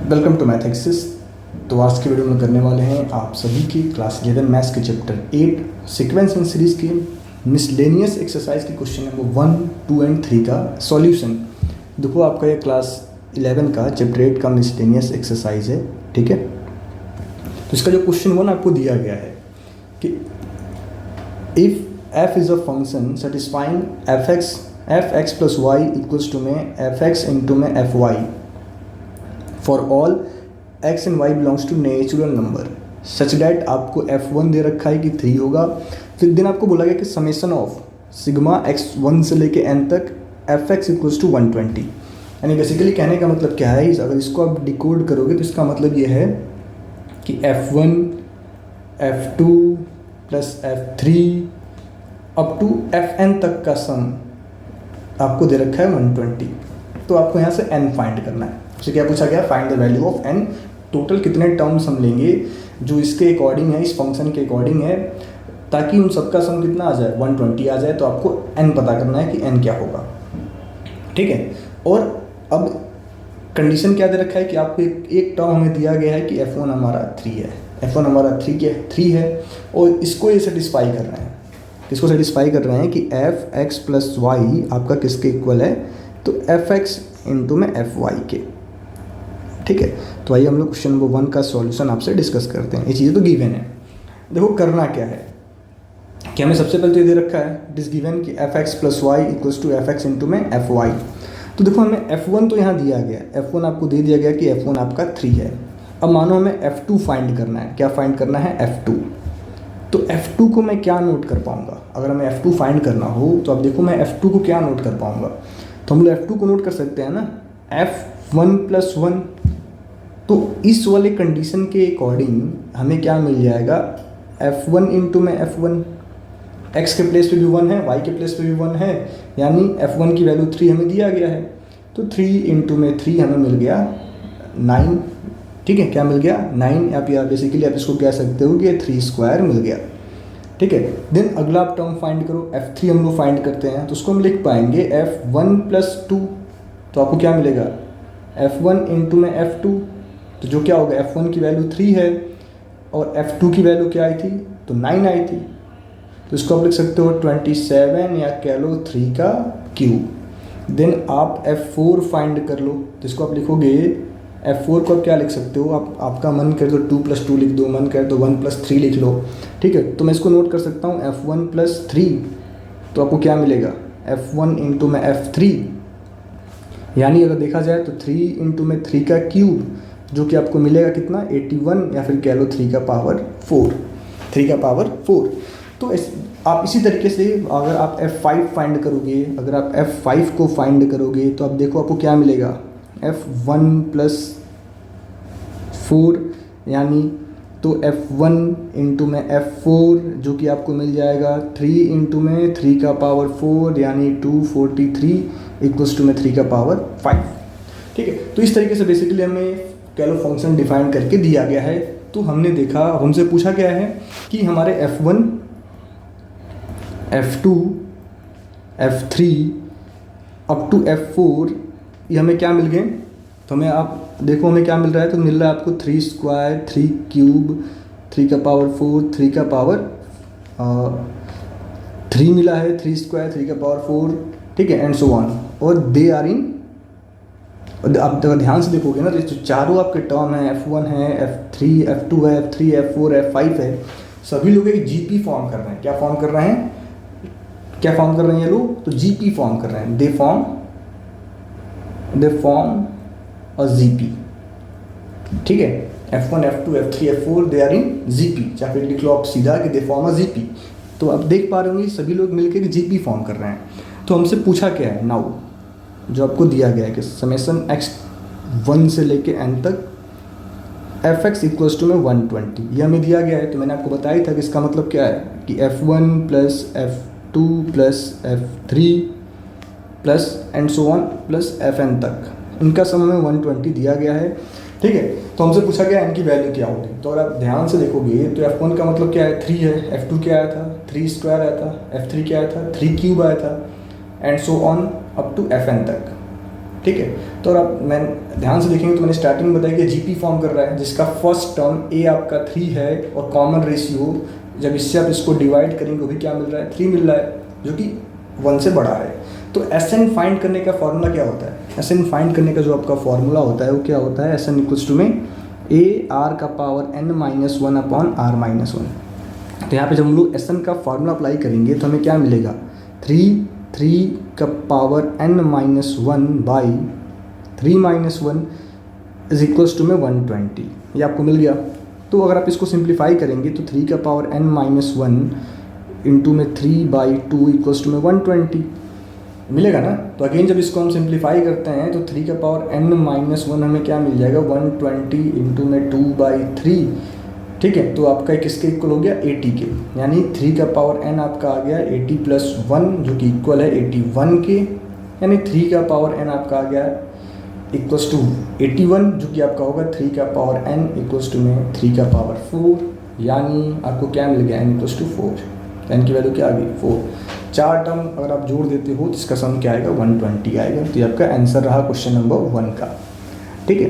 Welcome to math axis. तो आज की वीडियो में करने वाले हैं आप सभी की क्लास 11 मैथ्स के चैप्टर 8 सीक्वेंस एंड सीरीज के मिसलेनियस एक्सरसाइज के क्वेश्चन नंबर 1, 2 एंड 3 का सॉल्यूशन। देखो आपका ये क्लास 11 का चैप्टर 8 का मिसलेनियस एक्सरसाइज है, ठीक है। तो इसका जो क्वेश्चन 1 आपको दिया गया है कि if f is a function satisfying f x plus y equals to में एफ एक्स इंटू में f y for all x and y belongs to natural number such that आपको f1 दे रखा है कि 3 होगा। फिर दिन आपको बोला गया कि समेशन ऑफ सिग्मा x1 से लेके n तक fx इक्वल्स टू 120। यानी बेसिकली कहने का मतलब क्या है, अगर इसको आप डिकोड करोगे तो इसका मतलब ये है कि f1 f2 plus f3 up to fn तक का सम आपको दे रखा है 120। तो आपको यहाँ से n फाइंड करना है। तो क्या पूछा गया, find the value of n। Total कितने टर्म्स हम लेंगे जो इसके अकॉर्डिंग है, इस फंक्शन के अकॉर्डिंग है, ताकि उन सबका सम कितना आ जाए 120 आ जाए। तो आपको n पता करना है कि n क्या होगा, ठीक है। और अब कंडीशन क्या दे रखा है कि आपको एक टर्म हमें दिया गया है कि f1 हमारा 3 है, f1 हमारा 3 है और इसको ये सेटिस्फाई कर रहे हैं। इसको सेटिस्फाई कर रहे हैं कि एफ एक्स प्लस वाई आपका किसके इक्वल है, तो एफ एक्स इंटू में एफ वाई के, ठीक है। तो आइए हम लोग क्वेश्चन नंबर 1 का सॉल्यूशन आपसे डिस्कस करते हैं। ये चीज़ें तो गिवन है। देखो करना क्या है कि हमें सबसे पहले तो ये दे रखा है इट इज गिवन कि f x plus y equals to f x into में एफ वाई। तो देखो हमें f1 तो यहाँ दिया गया, f1 आपको दे दिया गया कि f1 आपका 3 है। अब मानो हमें f2 फाइंड करना है। क्या फाइंड करना है, f2। तो f2 को मैं क्या नोट कर पाऊँगा, अगर हमें f2 फाइंड करना हो तो अब देखो मैं f2 को क्या नोट कर पाऊँगा। तो हम लोग f2 को नोट कर सकते हैं ना, f1 प्लस 1। तो इस वाले कंडीशन के अकॉर्डिंग हमें क्या मिल जाएगा, f1 इंटू में f1, x के प्लेस पे भी 1 है, y के प्लेस पे भी 1 है, यानी f1 की वैल्यू 3 हमें दिया गया है। तो 3 इंटू में 3 हमें मिल गया 9, ठीक है। क्या मिल गया, 9। आप या बेसिकली आप इसको कह सकते हो कि 3 स्क्वायर मिल गया, ठीक है। देन अगला आप टर्म फाइंड करो, f3 हम लोग फाइंड करते हैं। तो उसको हम लिख पाएंगे f1 प्लस 2। तो आपको क्या मिलेगा, f1 इंटू में f2। तो जो क्या होगा, f1 की वैल्यू 3 है और f2 की वैल्यू क्या आई थी, तो 9 आई थी। तो इसको आप लिख सकते हो 27 या कह लो 3 का क्यूब। देन आप f4 फाइंड कर लो। तो इसको आप लिखोगे, f4 को आप क्या लिख सकते हो, आप आपका मन करे तो 2 प्लस 2 लिख दो, मन करे तो 1 प्लस 3 लिख लो, ठीक है। तो मैं इसको नोट कर सकता हूँ f1 प्लस 3। तो आपको क्या मिलेगा, f1 इंटू में f3, यानी अगर देखा जाए तो 3 इंटू में 3 का क्यूब, जो कि आपको मिलेगा कितना 81, या फिर कह लो 3 का पावर 4, 3 का पावर 4। तो आप इसी तरीके से अगर आप f5 फाइंड करोगे, अगर आप f5 को फाइंड करोगे तो अब देखो आपको क्या मिलेगा, f1 प्लस 4, यानी तो f1 इंटू में f4, जो कि आपको मिल जाएगा 3 इंटू में 3 का पावर 4, यानी 243 इक्वल्स टू में 3 का पावर 5, ठीक है। तो इस तरीके से बेसिकली हमें कह लो फंक्शन डिफाइन करके दिया गया है। तो हमने देखा, हमसे पूछा गया है कि हमारे f1, f2, f3 up to f4 ये हमें क्या मिल गए। तो हमें आप देखो हमें क्या मिल रहा है, तो मिल रहा है आपको 3 स्क्वायर, 3 क्यूब, 3 का पावर 4, 3 का पावर 3 मिला है, 3 स्क्वायर, 3 का पावर 4, ठीक है, एंड सो ऑन। और दे आर इन, आप ध्यान से देखोगे ना, तो चारों आपके टर्म हैं, f1 है, f3, f2 है, f3, f4, f5 है, सभी लोग एक जीपी फॉर्म कर रहे हैं। क्या फॉर्म कर रहे हैं, क्या फॉर्म कर रहे हैं ये लोग, तो जीपी फॉर्म कर रहे हैं। दे फॉर्म अ जीपी, ठीक है। f1, f2, f3, f4 they are in GP, या फिर लिख लो आप सीधा कि दे फॉर्म अ जीपी। तो आप देख पा रहे होंगे सभी लोग मिलकर एक जीपी फॉर्म कर रहे हैं। तो हमसे पूछा क्या है, नाउ जो आपको दिया गया है कि समेशन x1 से लेके n तक एफ एक्स इक्वल्स टू में 120, ये हमें दिया गया है। तो मैंने आपको बताया था कि इसका मतलब क्या है कि f1 plus f2 plus f3 plus and so on plus fn तक, इनका सम हमें 120 दिया गया है, ठीक है। तो हमसे पूछा गया n की वैल्यू क्या होगी। तो अगर आप ध्यान से देखोगे तो f1 का मतलब क्या है, 3 है, f2 क्या आया था, 3 स्क्वायर आया था, f3 क्या आया था, 3 क्यूब आया था, and so on up to fn तक, ठीक है। तो अगर आप मैं ध्यान से देखेंगे तो मैंने स्टार्टिंग में बताया कि जीपी फॉर्म कर रहा है, जिसका फर्स्ट टर्म ए आपका 3 है और कॉमन रेशियो जब इससे आप इसको डिवाइड करेंगे वो भी क्या मिल रहा है, 3 मिल रहा है, जो कि 1 से बड़ा है। तो एस एन फाइंड करने का फॉर्मूला क्या होता है, एस एन फाइंड करने का जो आपका फॉर्मूला होता है वो क्या होता है, एस एन इक्वल्स टू में ए आर का power n minus 1 upon r minus 1। तो यहाँ पे जब हम लोग एस एन का फॉर्मूला अप्लाई करेंगे तो हमें क्या मिलेगा, 3 का power n minus 1 by 3 minus 1 is equals to में 120, ये आपको मिल गया। तो अगर आप इसको सिंप्लीफाई करेंगे तो 3 का पावर n माइनस 1 इंटू में 3 बाई 2 इक्वल्स टू में 120 मिलेगा ना। तो अगेन जब इसको हम सिंप्लीफाई करते हैं तो 3 का पावर n माइनस 1 हमें क्या मिल जाएगा, 120 इंटू में 2 बाई 3, ठीक है। तो आपका किसके इक्वल हो गया, 80 के, यानी 3 का पावर n आपका आ गया 80 प्लस 1 जो कि इक्वल है 81 के, यानी 3 का पावर n आपका आ गया इक्वल्स टू 81 जो कि आपका होगा 3 का पावर n इक्वल्स टू में 3 का पावर 4, यानी आपको क्या मिल गया, n इक्वल्स टू 4, n की वैल्यू क्या आ गई 4। 4 टर्म अगर आप जोड़ देते हो तो इसका सम क्या आएगा, 120 आएगा। तो ये आपका आंसर रहा क्वेश्चन नंबर 1 का, ठीक है।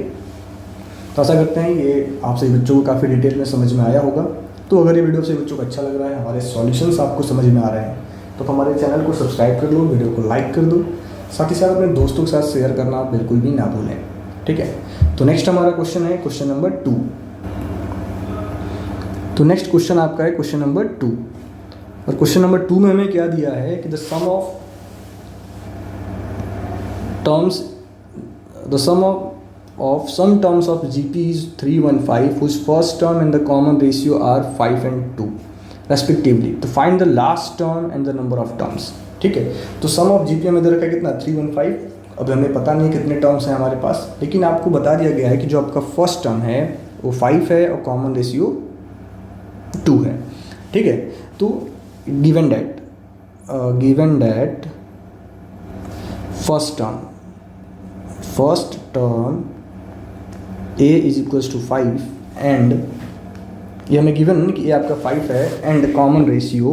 तो आशा करते हैं ये आप सभी बच्चों को काफ़ी डिटेल में समझ में आया होगा। तो अगर ये वीडियो से बच्चों को अच्छा लग रहा है, हमारे सॉल्यूशंस आपको समझ में आ रहे हैं, तो हमारे चैनल को सब्सक्राइब कर लो, वीडियो को लाइक कर दो, साथ ही साथ अपने दोस्तों के साथ शेयर करना आप बिल्कुल भी ना भूलें, ठीक है। तो नेक्स्ट हमारा क्वेश्चन है क्वेश्चन नंबर 2। तो नेक्स्ट क्वेश्चन आपका है क्वेश्चन नंबर 2, और क्वेश्चन नंबर 2 में हमें क्या दिया है कि the sum of some terms of GP is 315 whose first term and the common ratio are 5 and 2 respectively. तो find the last term and the number of terms, ठीक है। तो सम ऑफ जीपी हमें दे रखा है कितना, 315। अब हमें पता नहीं कितने टर्म्स हैं हमारे पास, लेकिन आपको बता दिया गया है कि जो आपका फर्स्ट टर्म है वो 5 है और कॉमन रेशियो 2 है, ठीक है। तो given that first term a is equals to 5 and ये हमें गिवन कि ये आपका 5 है and common ratio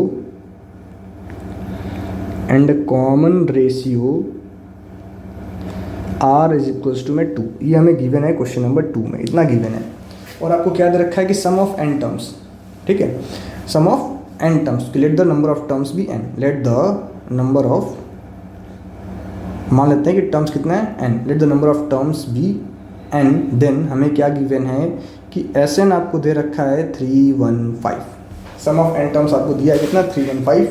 r is equals to में 2, ये हमें गिवन है क्वेश्चन नंबर 2 में, इतना गिवन है। और आपको क्या दे रखा है कि सम ऑफ n टर्म्स, ठीक है, sum of n terms, let the number of terms be n, let the number of, मान लेते हैं कि टर्म्स कितना है n, let the number of terms be n, then हमें क्या गिवन है कि एस एन आपको दे रखा है 315, सम ऑफ n टर्म्स आपको दिया है कितना 315।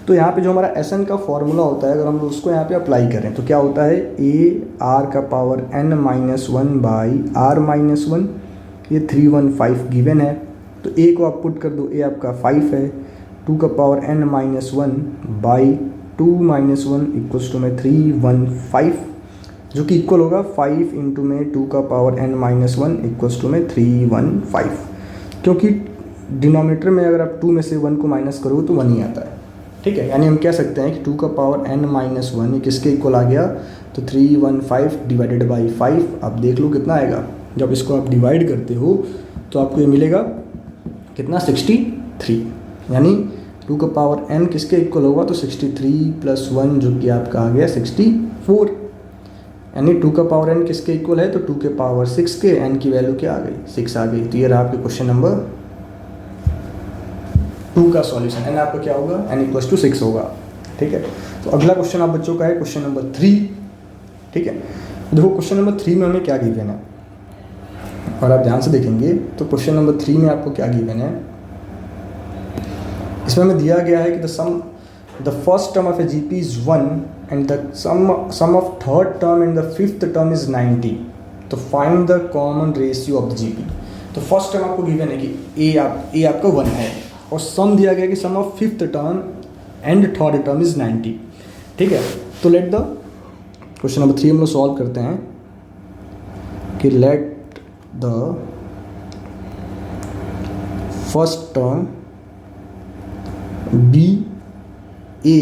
तो यहाँ पे जो हमारा एस एन का फॉर्मूला होता है, अगर हम लोग उसको यहाँ पे अप्लाई करें तो क्या होता है, ए आर का power n minus 1 by r minus 1, ये 315 गिवन है। तो ए को आप पुट कर दो, ए आपका 5 है, 2 का power n minus 1 by 2 minus 1 equals to में 315, जो कि इक्वल होगा 5 इंटू में 2 का power n minus 1 equals to में 315, क्योंकि डिनोमिनेटर में अगर आप 2 में से 1 को माइनस करो तो 1 ही आता है, ठीक है। यानी हम कह सकते हैं कि 2 का पावर n माइनस 1 ये किसके इक्वल आ गया, तो 315 डिवाइडेड बाई 5, आप देख लो कितना आएगा। जब इसको आप डिवाइड करते हो तो आपको ये मिलेगा कितना, 63, यानी 2 का पावर n किसके इक्वल होगा, तो 63 प्लस 1 जो कि आपका आ गया 64, यानी 2 का पावर n किसके इक्वल है, तो 2 के पावर 6 के, n की वैल्यू क्या आ गई, 6 आ गई। तो ये रहा आपके क्वेश्चन नंबर 2 का सॉल्यूशन, n आपका क्या होगा, n इक्वल्स टू 6 होगा, ठीक है। तो अगला क्वेश्चन आप बच्चों का है क्वेश्चन नंबर 3, ठीक है। देखो क्वेश्चन नंबर 3 में हमें क्या गिवन है, और आप ध्यान से देखेंगे तो क्वेश्चन नंबर 3 में आपको क्या गिवन है, इसमें हमें दिया गया है कि the first term of a GP is 1 and the sum of third term and the fifth term is 90, तो find the common ratio of the GP। तो फर्स्ट टर्म आपको गिवन है कि a आपका 1 है, और सम दिया गया कि sum of fifth term and third term is 90, ठीक है। तो लेट द क्वेश्चन नंबर 3 हम लोग सॉल्व करते हैं कि let the first term be a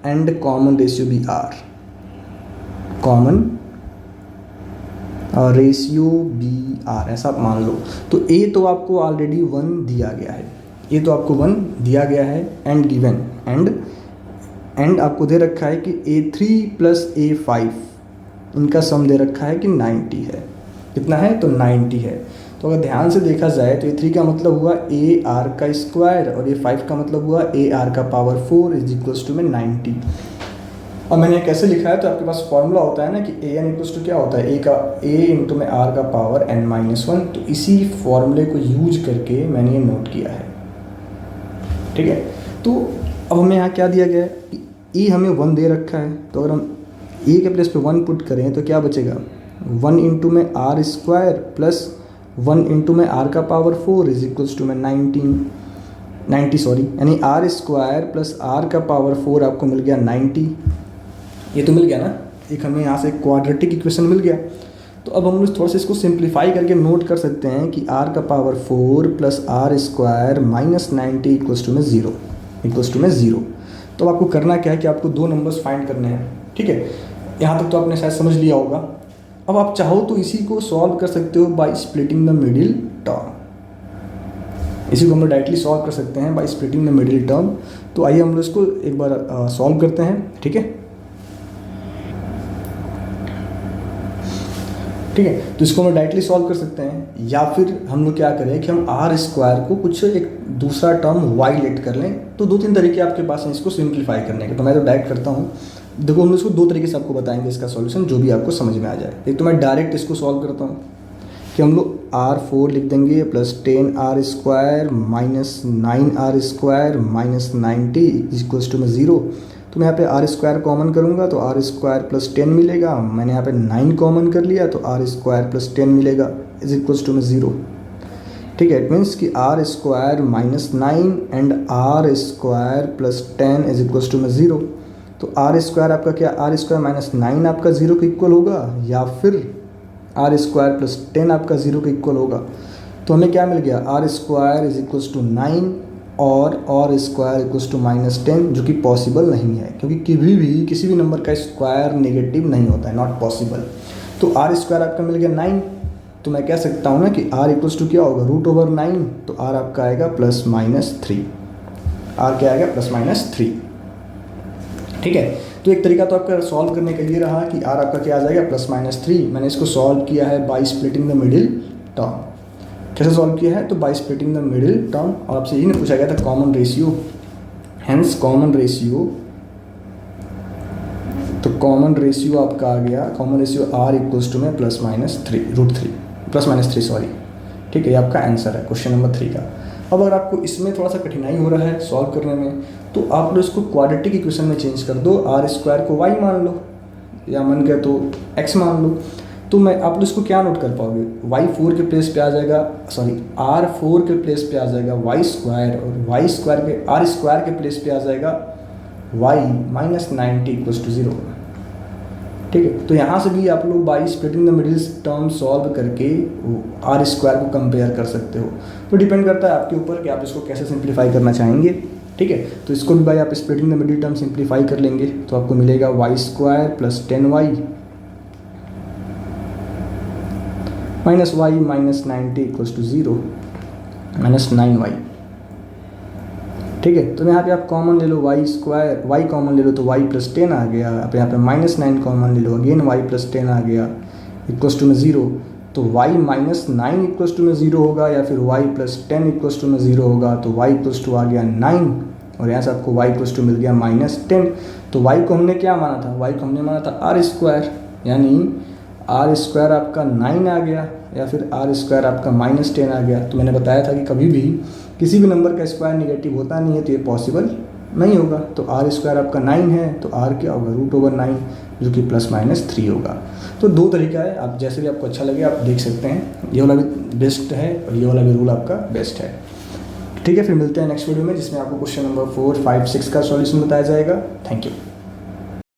and common ratio be r, common ratio be r, ऐसा आप मान लो। तो ए तो आपको ऑलरेडी 1 दिया गया है, ए तो आपको 1 दिया गया है एंड गिवन एंड आपको दे रखा है कि A3 प्लस A5 इनका सम दे रखा है कि 90 है। कितना है? तो 90 है। तो अगर ध्यान से देखा जाए तो ये 3 का मतलब हुआ ए आर का स्क्वायर और ये 5 का मतलब हुआ ए आर का पावर 4 इज इक्वल्स टू में 90। और मैंने कैसे लिखा है, तो आपके पास फॉर्मूला होता है ना कि ए एन इक्वल्स टू क्या होता है, ए इंटू में आर का पावर n माइनस 1। तो इसी फॉर्मूले को यूज करके मैंने ये नोट किया है। ठीक है, तो अब हमें यहाँ क्या दिया गया है, ए हमें 1 दे रखा है, तो अगर हम ए के प्लेस पे 1 पुट करें तो क्या बचेगा, 1 इंटू में आर स्क्वायर प्लस 1 इंटू में आर का पावर 4 इज इक्वल्स टू में 90 यानी आर स्क्वायर प्लस आर का पावर 4 आपको मिल गया 90। ये तो मिल गया ना, एक हमें यहाँ से क्वाड्रेटिक इक्वेशन मिल गया। तो अब हम लोग थोड़ा सा इसको सिंप्लीफाई करके नोट कर सकते हैं कि आर का power 4 plus r square minus 90 equals to में 0। तो आपको करना क्या है कि आपको 2 नंबर्स फाइंड करने हैं। ठीक है, यहाँ तक तो आपने शायद समझ लिया होगा। अब आप चाहो तो इसी को सॉल्व कर सकते हो bye splitting the middle term. इसी को हम लोग डायरेक्टली सॉल्व कर सकते हैं bye splitting the middle term. तो आइए हम लोग इसको एक बार सॉल्व करते हैं। ठीक है, तो इसको हम डायरेक्टली सॉल्व कर सकते हैं, या फिर हम लोग क्या करें कि हम आर स्क्वायर को कुछ एक दूसरा टर्म वाई लेट कर लें। तो 2-3 तरीके आपके पास हैं इसको सिंप्लीफाई करने के। तो मैं तो डायरेक्ट करता हूँ। देखो, हम लोग इसको 2 तरीके से आपको बताएंगे इसका सॉल्यूशन, जो भी आपको समझ में आ जाए। एक तो मैं डायरेक्ट इसको सॉल्व करता हूँ कि हम लोग R4 लिख देंगे plus 10R square minus 9R square minus 90 equals to में 0। तो मैं यहाँ पे आर स्क्वायर कॉमन करूँगा तो आर स्क्वायर प्लस 10 मिलेगा। मैंने यहाँ पे 9 कॉमन कर लिया तो आर स्क्वायर प्लस 10 मिलेगा इज इक्वल्स टू में 0। ठीक है, इट मीन्स कि r square minus 9 and r square plus 10 is equals to में 0। तो आर स्क्वायर आपका क्या, आर स्क्वायर माइनस 9 आपका 0 के इक्वल होगा, या फिर आर स्क्वायर प्लस 10 आपका 0 के इक्वल होगा। तो हमें क्या मिल गया, r square is equals to 9 और स्क्वायर इक्वल्स टू माइनस 10, जो कि पॉसिबल नहीं है क्योंकि किसी भी नंबर का स्क्वायर नेगेटिव नहीं होता है, नॉट पॉसिबल। तो आर स्क्वायर आपका मिल गया 9। तो मैं कह सकता हूँ ना कि आर इक्वल्स टू क्या होगा, √9। तो आर आपका आएगा प्लस माइनस 3। आर क्या आएगा, प्लस माइनस 3। ठीक है, तो एक तरीका तो आपका सॉल्व करने के लिए रहा कि आर आपका क्या आ जाएगा, प्लस माइनस 3। मैंने इसको सॉल्व किया है by splitting the middle term. कैसे सॉल्व किया है, तो by splitting the middle term. और आपसे यही नहीं पूछा गया था common ratio, hence common ratio. तो कॉमन रेशियो आपका आ गया, common ratio r equals to में plus minus 3 √3 plus minus 3 sorry. ठीक है, ये आपका आंसर है क्वेश्चन नंबर 3 का। अब अगर आपको इसमें थोड़ा सा कठिनाई हो रहा है सॉल्व करने में, तो आप लोग इसको क्वाड्रेटिक इक्वेशन में चेंज कर दो। आर स्क्वायर को वाई मान लो, या मन गया तो एक्स मान लो। तो मैं आप लोग इसको क्या नोट कर पाओगे, y4 के प्लेस पे आ जाएगा, सॉरी r4 के प्लेस पे आ जाएगा y स्क्वायर, और y स्क्वायर पे r स्क्वायर के प्लेस पे आ जाएगा y माइनस 90 इक्वल्स टू 0। ठीक है, तो यहाँ से भी आप लोग by splitting the middle term solve करके आर स्क्वायर को कंपेयर कर सकते हो। तो डिपेंड करता है आपके ऊपर कि आप इसको कैसे सिंप्लीफाई करना चाहेंगे। ठीक है, तो इसको भी भाई आप splitting the middle term simplify कर लेंगे तो आपको मिलेगा y square plus 10y minus y minus 90 equals to 0 minus 9y। ठीक है, तो यहाँ पे आप कॉमन ले लो वाई स्क्वायर, वाई कॉमन ले लो तो वाई प्लस 10 आ गया। आप यहाँ पे माइनस 9 कॉमन ले लो, अगेन वाई प्लस 10 आ गया इक्वल्स टू में 0। तो वाई माइनस 9 इक्वल्स टू में 0 होगा, या फिर वाई प्लस 10 इक्वल्स टू में 0 होगा। तो वाई इक्वल्स टू आ गया 9, और यहाँ से आपको वाई इक्वल्स टू मिल गया माइनस 10। तो वाई को हमने क्या माना था, वाई को हमने माना था आर स्क्वायर, यानी आर स्क्वायर आपका 9 आ गया, या फिर आर स्क्वायर आपका माइनस 10 आ गया। तो मैंने बताया था कि कभी भी किसी भी नंबर का स्क्वायर निगेटिव होता नहीं है, तो ये पॉसिबल नहीं होगा। तो आर स्क्वायर आपका 9 है, तो आर क्या होगा, √9, जो कि प्लस माइनस 3 होगा। तो 2 तरीका है, आप जैसे भी आपको अच्छा लगे आप देख सकते हैं। ये वाला भी बेस्ट है और ये वाला भी रूल आपका बेस्ट है। ठीक है, फिर मिलते हैं नेक्स्ट वीडियो में, जिसमें आपको क्वेश्चन नंबर 4, 5, 6 का सॉल्यूशन बताया जाएगा। Thank you.